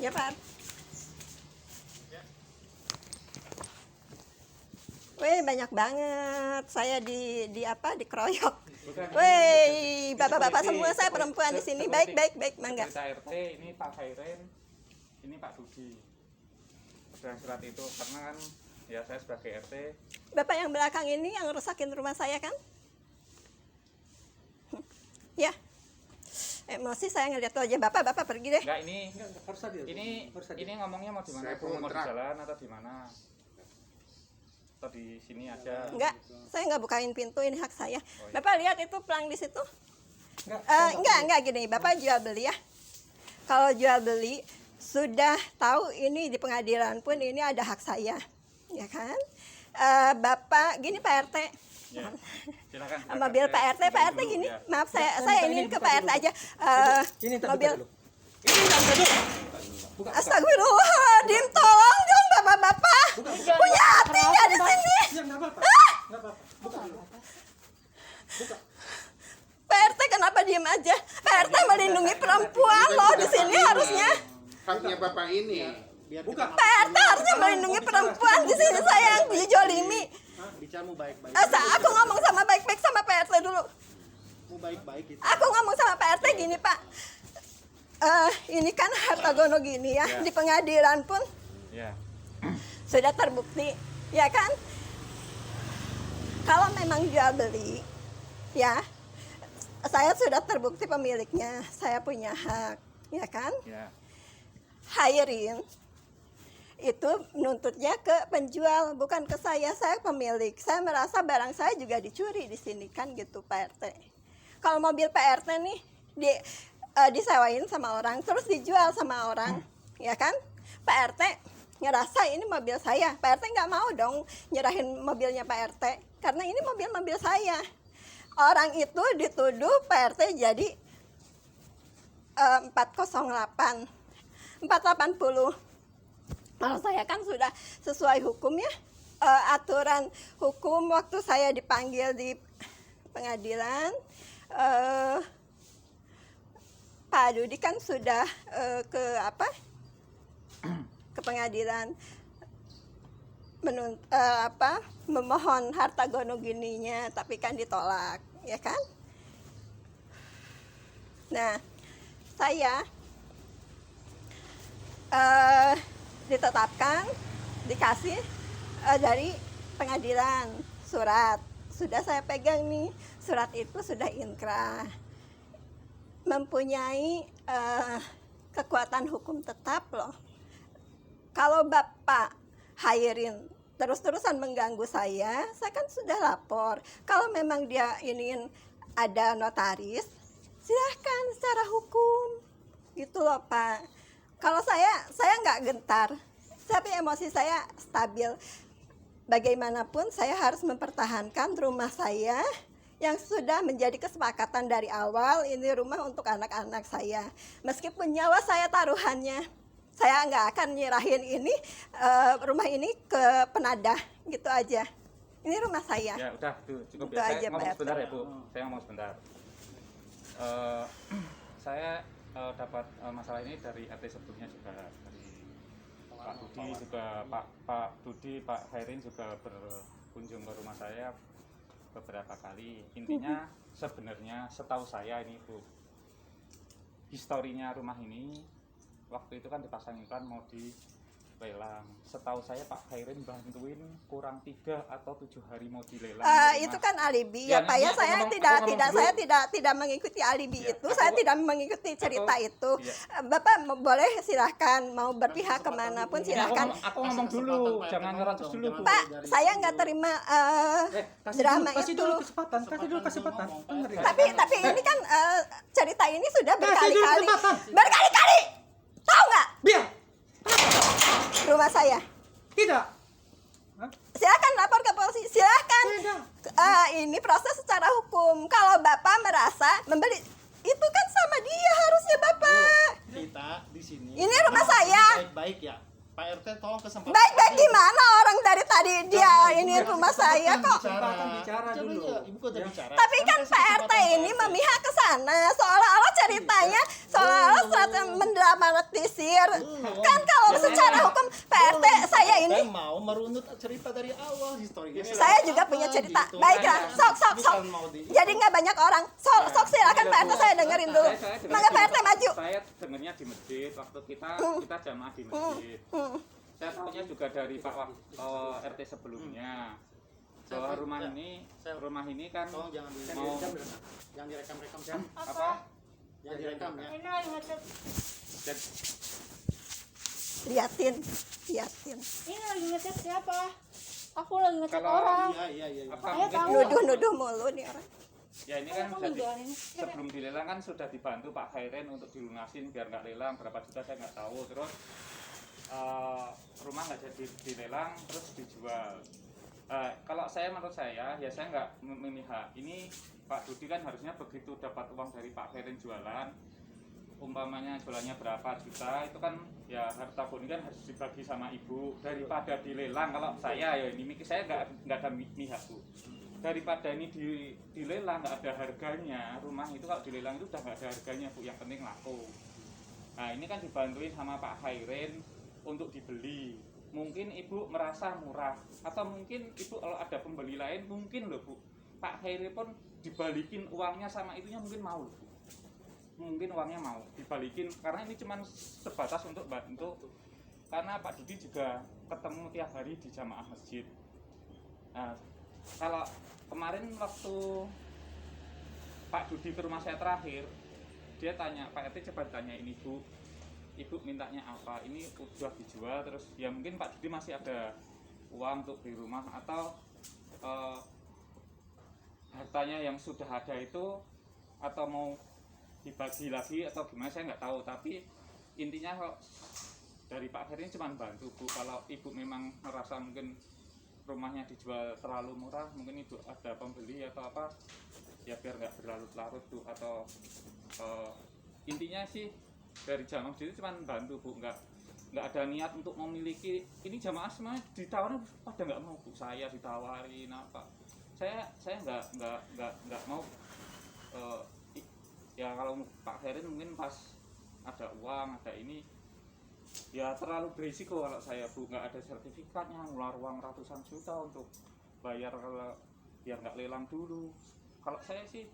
Ya Pak. Wih, banyak banget. Saya dikeroyok. Wih, bapak-bapak semua, saya perempuan di sini. Baik, mangga. RT ini Pak Khairin, ini Pak Budi. Sudah surat itu karena kan ya saya sebagai RT. Bapak yang belakang ini yang rusakin rumah saya kan? Ya. Emosi saya ngeliat tuh aja. Bapak pergi deh. Enggak, ini harus hadir. Ini ngomongnya mau di mana? Mau di jalan atau di mana? Atau di sini aja? Enggak, saya nggak bukain pintu, ini hak saya. Oh, iya. Bapak lihat itu pelang di situ? Enggak gini, Bapak jual beli ya. Kalau jual beli sudah tahu ini di pengadilan pun ini ada hak saya, ya kan? Bapak gini Pak RT. Ya. Silakan. Mobil Pak RT gini. Ya. Maaf saya ini ke Pak RT aja. Ini Mobil. Ini Astagfirullahaladzim, tolong dong bapak-bapak. Punya hati nggak di sini? Pak RT kenapa diem aja? Pak RT melindungi perempuan loh di sini harusnya. Haknya bapak ini. Pak RT harusnya melindungi perempuan di sini, saya yang dijolimi. Bicaramu baik-baik. Aku ngomong sama baik-baik sama Pak RT dulu. Mau baik-baik gitu. Aku ngomong sama Pak RT gini Pak. Ini kan harta gono gini ya, di pengadilan pun sudah terbukti, ya kan? Kalau memang jual beli, ya, saya sudah terbukti pemiliknya, saya punya hak, ya kan? Ya. Khairin itu menuntutnya ke penjual, bukan ke saya pemilik. Saya merasa barang saya juga dicuri di sini kan gitu Pak RT. Kalau mobil Pak RT nih disewain sama orang terus dijual sama orang, ya kan? Pak RT ngerasa ini mobil saya. Pak RT nggak mau dong nyerahin mobilnya Pak RT karena ini mobil saya. Orang itu dituduh Pak RT jadi 408 480. Kalau saya kan sudah sesuai hukum ya, aturan hukum waktu saya dipanggil di pengadilan, Pak Dudi kan sudah ke pengadilan memohon harta gono gininya, tapi kan ditolak, ya kan? Nah, saya ditetapkan, dikasih dari pengadilan surat. Sudah saya pegang nih, surat itu sudah inkrah. Mempunyai kekuatan hukum tetap loh. Kalau Bapak Khairin terus-terusan mengganggu saya kan sudah lapor. Kalau memang dia ingin ada notaris, silahkan secara hukum. Gitu loh Pak. Kalau saya nggak gentar, tapi emosi saya stabil. Bagaimanapun saya harus mempertahankan rumah saya yang sudah menjadi kesepakatan dari awal, ini rumah untuk anak-anak saya. Meskipun nyawa saya taruhannya, saya nggak akan nyerahin rumah ini ke penadah, gitu aja. Ini rumah saya. Ya udah, cukup Itu ya. aja, Saya ngomong Pak sebentar RT. ya Bu. Saya ngomong sebentar. Saya dapat masalah ini dari RT sebelumnya juga, dari Pak Budi juga, Pak Budi, Pak Khairin juga berkunjung ke rumah saya beberapa kali. Intinya sebenarnya setahu saya ini Bu, historinya rumah ini waktu itu kan dipasang iklan mau dilelang. Setahu saya Pak Khairin bantuin kurang 3 atau 7 hari mau dilelang. Itu kan alibi ya Pak ya. Saya tidak mengikuti alibi Ya, itu. Saya tidak mengikuti cerita itu. Ya. Bapak boleh silahkan mau berpihak kemanapun silahkan. Aku ngomong dulu, jangan ngerocos dulu Bu. Pak, saya nggak terima drama kasih itu. dulu kesempatan. Tapi ini kan cerita ini sudah Kasih dulu berkali-kali. kesempatan. Berkali-kali. Tahu nggak? Biar. Rumah saya. Tidak. Silakan lapor ke polisi. Silakan. Tidak. Ini proses secara hukum. Kalau Bapak merasa membeli itu kan sama dia harusnya Bapak. Kita di sini. Ini rumah saya. Baik-baik ya. Pak RT tolong kesempatan. Baik-baik gimana orang dari tadi dia ini rumah saya kok. Bicara dulu. Ibu kok udah bicara. Tapi kan Pak RT ini memihak ke sana, seolah-olah ceritanya seolah-olah mendramatisir Kan kalau secara hukum Pak RT saya ini mau merunut cerita dari awal historinya. saya juga punya cerita. Baiklah, sok. Jadi nggak banyak orang. Sok silakan Pak RT, saya dengerin dulu. Mangga Pak RT maju. Saya dengarnya di masjid waktu kita jamaah di masjid. Saya tahunya juga dari Pak RT sebelumnya. Bahwa rumah ini kan Tolong jangan mau direkam-rekam. apa? Jangan direkam ya. Dan Liatin. Ini lagi ngecek siapa? Aku lagi ngecek Kalau- orang. Iya. apa Saya mungkin tahu. Nuduh mulu nih orang. ya ini kan Kamu jadi ninggalin. sebelum dilelang kan sudah dibantu Pak Khairin untuk dilunasin biar nggak lelang berapa juta saya nggak tahu. Terus rumah nggak jadi dilelang terus dijual. Kalau menurut saya ya saya nggak memihak. Ini Pak Dudi kan harusnya begitu dapat uang dari Pak Khairin jualan, umpamanya jualannya berapa juta, itu kan ya harta boni kan harus dibagi sama ibu daripada dilelang. Kalau saya ya ini saya nggak ada mihak Bu. Daripada ini dilelang nggak ada harganya, rumah itu kalau dilelang itu udah nggak ada harganya Bu, yang penting laku. Nah ini kan dibantuin sama Pak Khairin untuk dibeli. Mungkin ibu merasa murah, atau mungkin ibu kalau ada pembeli lain mungkin loh Bu, Pak Khairin pun dibalikin uangnya sama itunya mungkin mau loh Bu. Mungkin uangnya mau dibalikin karena ini cuma sebatas untuk bantu. Karena Pak Dudi juga ketemu tiap hari di jamaah masjid. Nah, kalau kemarin waktu Pak Dudi ke rumah saya terakhir, dia tanya, Pak RT coba tanya ini ibu mintanya apa, ini udah dijual terus ya mungkin Pak Dudi masih ada uang untuk beli rumah atau hartanya yang sudah ada itu atau mau dibagi lagi atau gimana saya nggak tahu. Tapi intinya kalau dari Pak Khairin cuma bantu Bu. Kalau ibu memang merasa mungkin rumahnya dijual terlalu murah, mungkin ibu ada pembeli atau apa ya biar nggak berlarut-larut Bu. Atau intinya sih dari jamaah itu cuma bantu Bu, nggak ada niat untuk memiliki. Ini jamaah semuanya ditawarin pada nggak mau Bu, saya ditawarin apa, saya nggak mau. Ya kalau Pak Khairin mungkin pas ada uang ada ini ya terlalu berisiko kalau saya Bu, nggak ada sertifikatnya ngeluar uang ratusan juta untuk bayar kalau biar nggak lelang dulu. Kalau saya sih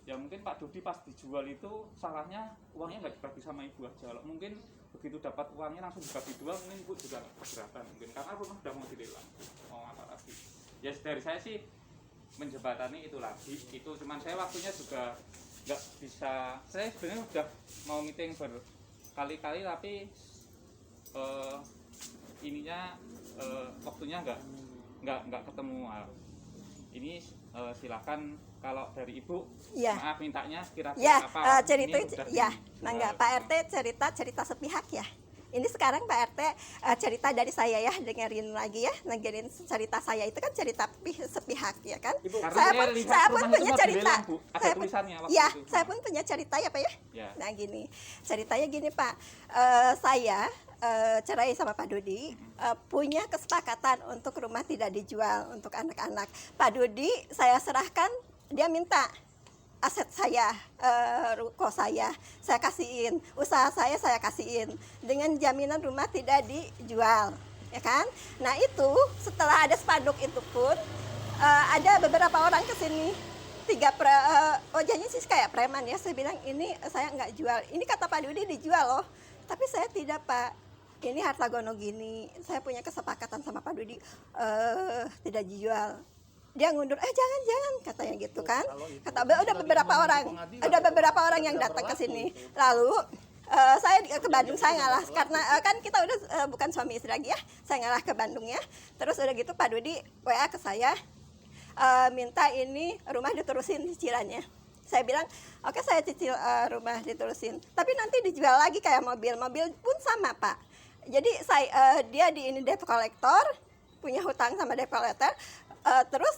ya mungkin Pak Dudi pas dijual itu salahnya uangnya nggak dibagi sama ibu aja. Kalau mungkin begitu dapat uangnya langsung dibagi dua mungkin Bu juga keberatan mungkin karena rumah udah mau dilelang, mau apa lagi. Ya dari saya sih menjembatani itu lagi, itu cuman saya waktunya juga nggak bisa. Saya sebenarnya udah mau meeting berkali-kali tapi ininya waktunya nggak ketemu. Ini silakan kalau dari ibu Ya. maaf mintanya kira-kira Ya, apa cerita ini udah ya, dijual. mangga Pak RT cerita sepihak ya. Ini sekarang Pak RT cerita dari saya ya, dengerin lagi ya, dengerin cerita saya itu kan cerita sepihak ya kan. Karena Saya lihat pun rumah itu punya mau cerita. dilelang, Bu. Ada Saya pun- tulisannya waktu ya, itu. saya pun punya cerita ya Pak ya. Ya. Nah gini, ceritanya gini Pak, saya cerai sama Pak Dudi, punya kesepakatan untuk rumah tidak dijual untuk anak-anak. Pak Dudi saya serahkan, dia minta aset saya, ruko saya kasihin, usaha saya kasihin dengan jaminan rumah tidak dijual, ya kan? Nah itu setelah ada spanduk itu pun ada beberapa orang kesini, wajahnya sih kayak preman ya. Saya bilang ini saya nggak jual, ini kata Pak Dudi dijual loh, tapi saya tidak Pak. Ini harta gono gini, saya punya kesepakatan sama Pak Dudi tidak dijual. Dia ngundur, jangan katanya gitu kan. Kata udah beberapa orang yang datang ke sini. Lalu saya ke Bandung, saya ngalah karena kan kita udah bukan suami istri lagi ya. Saya ngalah ke Bandung ya. Terus udah gitu Pak Dudi WA ke saya, minta ini rumah diterusin cicilannya. Saya bilang, oke saya cicil rumah diterusin. Tapi nanti dijual lagi kayak mobil pun sama Pak. Jadi dia di ini debt collector, punya hutang sama debt collector. Terus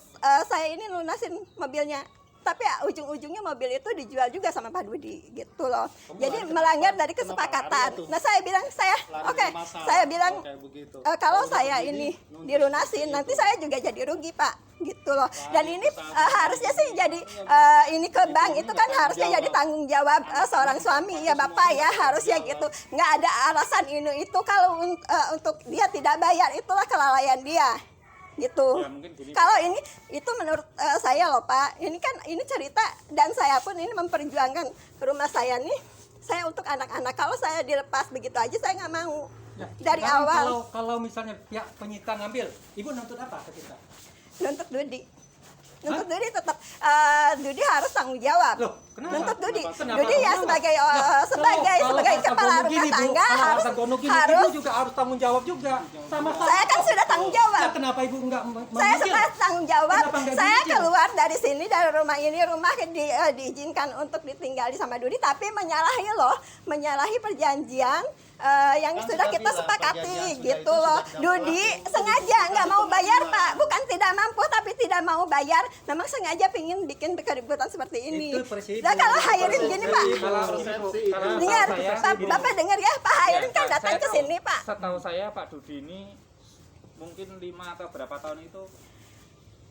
saya ini lunasin mobilnya, tapi ujung-ujungnya mobil itu dijual juga sama Pak Dudi gitu loh. Jadi melanggar dari kesepakatan. Nah saya bilang saya bilang kalau saya ini dilunasin nanti saya juga jadi rugi Pak. gitu loh. Dan ini harusnya sih jadi ini ke bank itu kan harusnya jadi tanggung jawab seorang suami ya Bapak ya, harusnya gitu. Nggak ada alasan ini itu kalau untuk dia tidak bayar, itulah kelalaian dia gitu. Ya, mungkin gini. Kalau ini itu menurut saya loh Pak, ini kan ini cerita dan saya pun ini memperjuangkan rumah saya nih. Saya untuk anak-anak, kalau saya dilepas begitu aja saya nggak mau. Ya, Dari sekarang awal. Kalau misalnya pihak penyita ngambil, ibu nuntut apa ke kita? Nuntut Dudi. Nuntut Dudi tetap Dudi harus tanggung jawab. Loh, kenapa? Nuntut Dudi. Kenapa? Dudi ya Kenapa? sebagai Nah, sebagai harta kepala gono rumah gini, Bu, tangga kalau harus harta gono gini, harus ibu juga harus tanggung jawab juga. Sama saya kan sudah tanggung jawab. Ya, kenapa ibu enggak Saya sudah tanggung jawab. Kenapa nggak Saya diizin? keluar dari sini, dari rumah ini, rumah diizinkan untuk ditinggali sama Dudi, tapi menyalahi perjanjian yang Kan sudah sudah kita bilang, sepakati perjanjian sudah gitu itu loh. sudah jam Dudi berapa? sengaja nggak mau bayar Pak, bukan tidak mampu tapi tidak mau bayar. Memang sengaja pingin bikin keributan seperti ini. Itu presiden. Nah kalau Hairin gini Pak, dengar Bapak dengar ya, Pak Hairin kan datang ke sini Pak. Setahu saya Pak Dudi ini mungkin 5 atau berapa tahun itu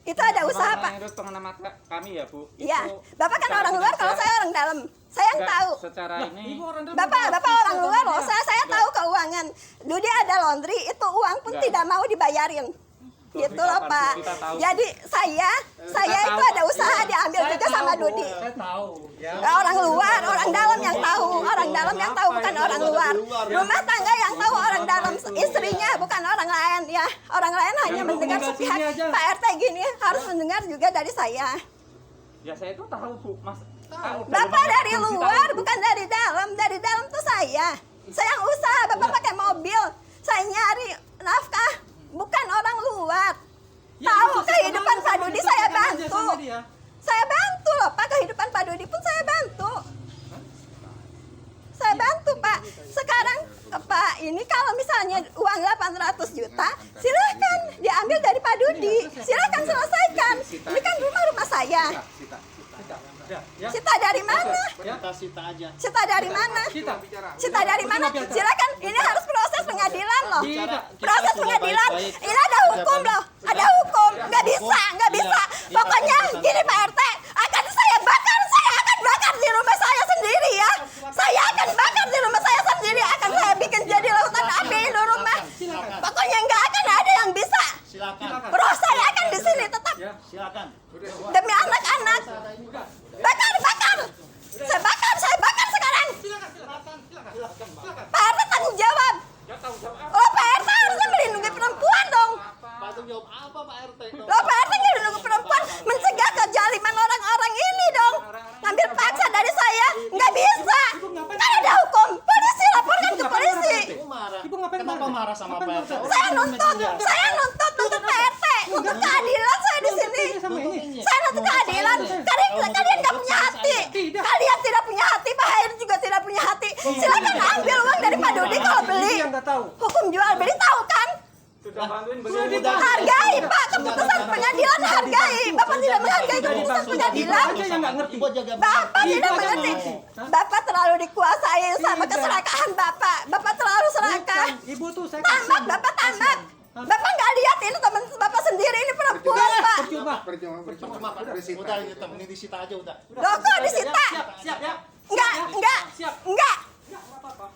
Itu ada usaha Pak. Itu tengah nama kami ya Bu. Iya, Itu Bapak kan secara orang luar, kalau finansial, saya orang dalam. Saya yang enggak, tahu. secara ini Ibu orang dalam Bapak berapa? orang luar loh, saya tahu keuangan. Dudi ada laundry, itu uang pun Enggak. tidak mau dibayarin. Betul, Gitu loh kita Pak. kita tahu. Jadi saya itu tahu, ada usaha diambil Saya juga tahu, sama Bu. Dudi. Saya tahu. Ya. Orang luar, orang dalam yang tahu, orang dalam yang tahu bukan orang luar. Rumah tangga yang tahu orang dalam, istrinya bukan orang lain ya. Orang lain hanya Ibu mendengar tinggal sepihak. sini aja. Pak RT gini harus mendengar juga dari saya. ya saya itu tahu Bu, Mas. Tahu. Bapak dari luar, bukan dari dalam. Dari dalam tuh saya. Saya yang usaha, Bapak pakai mobil. Saya nyari nafkah, bukan orang luar. Ya, Tahu itu kehidupan sama Pak aja, Dudi sama saya aja bantu. sama dia. Saya bantu loh Pak, kehidupan Pak Dudi pun saya bantu. Saya bantu Pak. Sekarang Pak ini kalau misalnya uang 800 juta, silakan diambil dari Pak Dudi. Silakan selesaikan. Ini kan rumah saya. Ya, ya. Sita dari mana? Kita sita aja. Sita dari mana? Kita. Sita dari mana? Silakan, ini harus proses pengadilan loh. Tidak. Proses pengadilan. Ini ada hukum loh. Ada hukum. Nggak bisa. Pokoknya gini Pak RT, akan saya akan bakar di rumah saya sendiri ya. Saya akan bakar di rumah saya sendiri. Akan saya bikin jadi lautan api di rumah. Pokoknya nggak akan ada yang bisa. Silakan. Roh saya akan di sini tetap Ya. Silakan. demi anak-anak. Bakar. Saya bakar sekarang. Pak RT tanggung jawab. Ya tahu jawab apa? Oh, Pak RT harusnya melindungi perempuan dong. Pak jawab apa Pak RT? Loh, Pak RT melindungi perempuan, mencegah kezaliman orang-orang ini dong. Ngambil paksa dari saya, nggak bisa. Kan ada hukum. Polisi, laporkan ke polisi. Ibu marah. Ibu ngapain Kenapa marah? marah sama Ngapain Pak RT? marah? Saya nuntut Pak RT untuk keadilan saya di sini. Sama ini. Saya nuntut keadilan. Kalian nggak punya hati. Kalian tidak punya hati. Pak Hair juga tidak punya hati. Silakan ambil uang dari Pak Dudi kalau beli. Yang nggak tahu. Hukum jual beli tahu kan? Sudah bantuin Sudah beliau. dibantu. Hargai Pak keputusan pengadilan, hargai. Bapak tidak menghargai keputusan pengadilan. Aja yang nggak ngerti. Ibu jaga Bapak Ibu tidak aja mengerti. mengerti. Bapak terlalu dikuasai sama Tidak. keserakahan Bapak. Bapak terlalu serakah. Bukan. Ibu tuh saya Tamat, Bapak tamat. Bapak nggak lihat ini teman Bapak sendiri ini perempuan Pak. Percuma. Percuma Pak. Udah gitu, ini disita aja udah. Loh kok disita? Siap, ya. Enggak. Siap. Enggak. Ya, nggak apa-apa.